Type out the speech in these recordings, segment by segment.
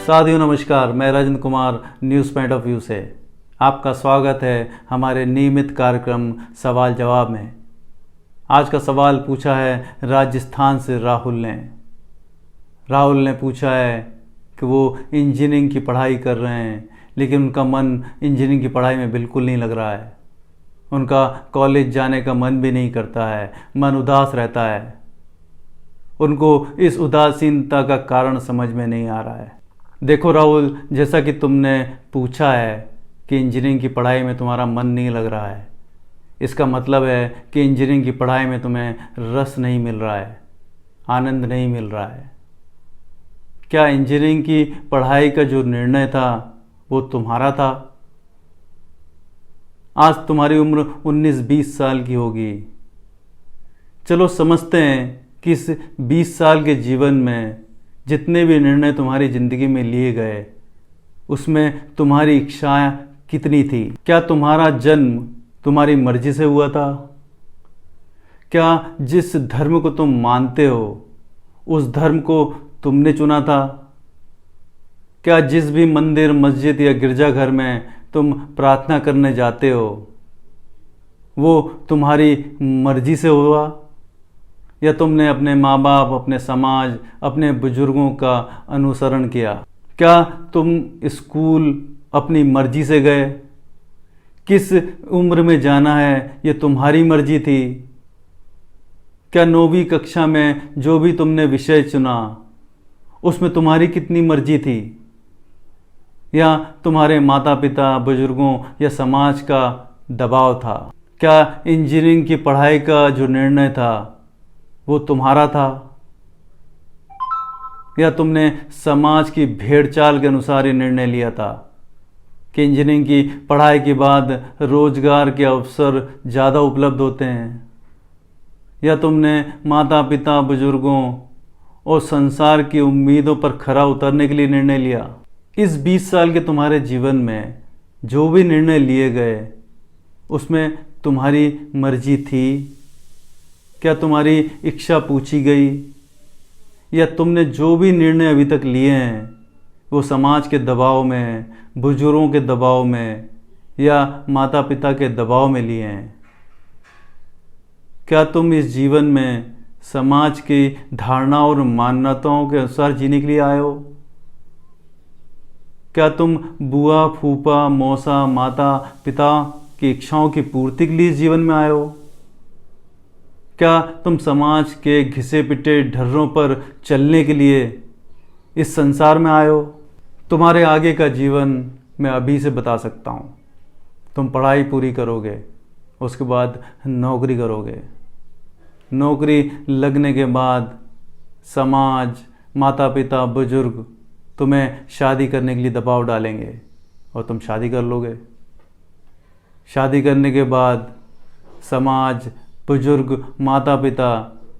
साथियों नमस्कार, मैं Rajendra Kumar news point of view से आपका स्वागत है हमारे नियमित कार्यक्रम सवाल जवाब में। आज का सवाल पूछा है राजस्थान से राहुल ने। राहुल ने पूछा है कि वो इंजीनियरिंग की पढ़ाई कर रहे हैं, लेकिन उनका मन इंजीनियरिंग की पढ़ाई में बिल्कुल नहीं लग रहा है। उनका कॉलेज जाने का मन भी नहीं करता है, मन उदास रहता है। उनको इस उदासीनता का कारण समझ में नहीं आ रहा है। देखो राहुल, जैसा कि तुमने पूछा है कि इंजीनियरिंग की पढ़ाई में तुम्हारा मन नहीं लग रहा है, इसका मतलब है कि इंजीनियरिंग की पढ़ाई में तुम्हें रस नहीं मिल रहा है, आनंद नहीं मिल रहा है। क्या इंजीनियरिंग की पढ़ाई का जो निर्णय था वो तुम्हारा था? आज तुम्हारी उम्र 19-20 साल की होगी। चलो समझते हैं कि इस 20 साल के जीवन में जितने भी निर्णय तुम्हारी ज़िंदगी में लिए गए, उसमें तुम्हारी इच्छाएं कितनी थी? क्या तुम्हारा जन्म तुम्हारी मर्जी से हुआ था? क्या जिस धर्म को तुम मानते हो उस धर्म को तुमने चुना था? क्या जिस भी मंदिर, मस्जिद या गिरजाघर में तुम प्रार्थना करने जाते हो वो तुम्हारी मर्जी से हुआ, या तुमने अपने माँ बाप, अपने समाज, अपने बुजुर्गों का अनुसरण किया? क्या तुम स्कूल अपनी मर्जी से गए? किस उम्र में जाना है ये तुम्हारी मर्जी थी? क्या 9वीं कक्षा में जो भी तुमने विषय चुना उसमें तुम्हारी कितनी मर्जी थी, या तुम्हारे माता पिता, बुजुर्गों या समाज का दबाव था? क्या इंजीनियरिंग की पढ़ाई का जो निर्णय था वो तुम्हारा था, या तुमने समाज की भेड़चाल के अनुसार ये निर्णय लिया था कि इंजीनियरिंग की पढ़ाई के बाद रोजगार के अवसर ज़्यादा उपलब्ध होते हैं? या तुमने माता पिता, बुजुर्गों और संसार की उम्मीदों पर खरा उतरने के लिए निर्णय लिया? इस 20 साल के तुम्हारे जीवन में जो भी निर्णय लिए गए उसमें तुम्हारी मर्जी थी? क्या तुम्हारी इच्छा पूछी गई, या तुमने जो भी निर्णय अभी तक लिए हैं वो समाज के दबाव में, बुजुर्गों के दबाव में या माता पिता के दबाव में लिए हैं? क्या तुम इस जीवन में समाज की धारणाओं और मान्यताओं के अनुसार जीने के लिए आए हो? क्या तुम बुआ, फूफा, मौसा, माता पिता की इच्छाओं की पूर्ति के लिए इस जीवन में आए हो? क्या तुम समाज के घिसे पिटे ढर्रों पर चलने के लिए इस संसार में आए हो? तुम्हारे आगे का जीवन मैं अभी से बता सकता हूँ। तुम पढ़ाई पूरी करोगे, उसके बाद नौकरी करोगे। नौकरी लगने के बाद समाज, माता पिता, बुजुर्ग तुम्हें शादी करने के लिए दबाव डालेंगे और तुम शादी कर लोगे। शादी करने के बाद समाज, बुजुर्ग, माता पिता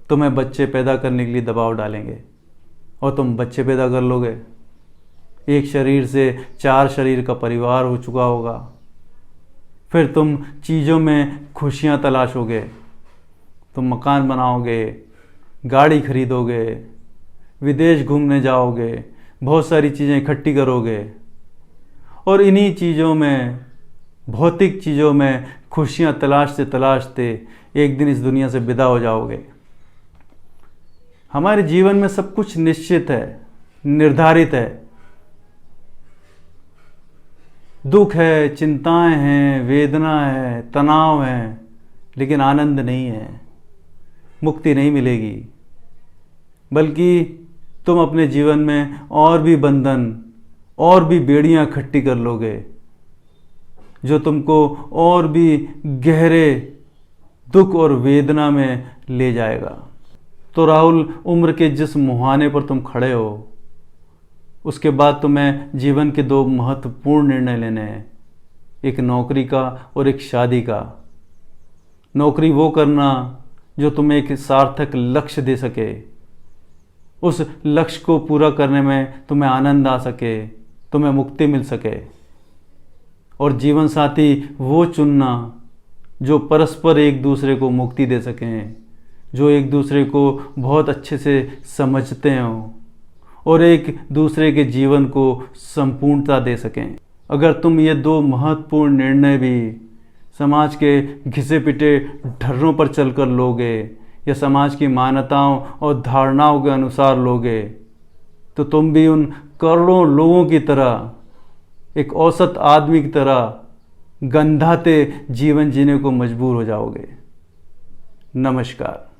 तुम्हें बच्चे पैदा करने के लिए दबाव डालेंगे और तुम बच्चे पैदा कर लोगे। एक शरीर से 4 शरीर का परिवार हो चुका होगा। फिर तुम चीज़ों में खुशियाँ तलाशोगे। तुम मकान बनाओगे, गाड़ी खरीदोगे, विदेश घूमने जाओगे, बहुत सारी चीज़ें इकट्ठी करोगे और इन्हीं चीज़ों में, भौतिक चीज़ों में खुशियाँ तलाशते तलाशते एक दिन इस दुनिया से विदा हो जाओगे। हमारे जीवन में सब कुछ निश्चित है, निर्धारित है। दुख है, चिंताएं हैं, वेदना है, तनाव है, लेकिन आनंद नहीं है, मुक्ति नहीं मिलेगी। बल्कि तुम अपने जीवन में और भी बंधन, और भी बेड़ियां इकट्ठी कर लोगे जो तुमको और भी गहरे दुख और वेदना में ले जाएगा। तो राहुल, उम्र के जिस मुहाने पर तुम खड़े हो उसके बाद तुम्हें जीवन के 2 महत्वपूर्ण निर्णय लेने हैं, एक नौकरी का और एक शादी का। नौकरी वो करना जो तुम्हें एक सार्थक लक्ष्य दे सके, उस लक्ष्य को पूरा करने में तुम्हें आनंद आ सके, तुम्हें मुक्ति मिल सके। और जीवन साथी वो चुनना जो परस्पर एक दूसरे को मुक्ति दे सकें, जो एक दूसरे को बहुत अच्छे से समझते हों और एक दूसरे के जीवन को संपूर्णता दे सकें। अगर तुम ये दो महत्वपूर्ण निर्णय भी समाज के घिसे पिटे ढर्रों पर चलकर लोगे या समाज की मान्यताओं और धारणाओं के अनुसार लोगे, तो तुम भी उन करोड़ों लोगों की तरह, एक औसत आदमी की तरह गंधाते जीवन जीने को मजबूर हो जाओगे। नमस्कार।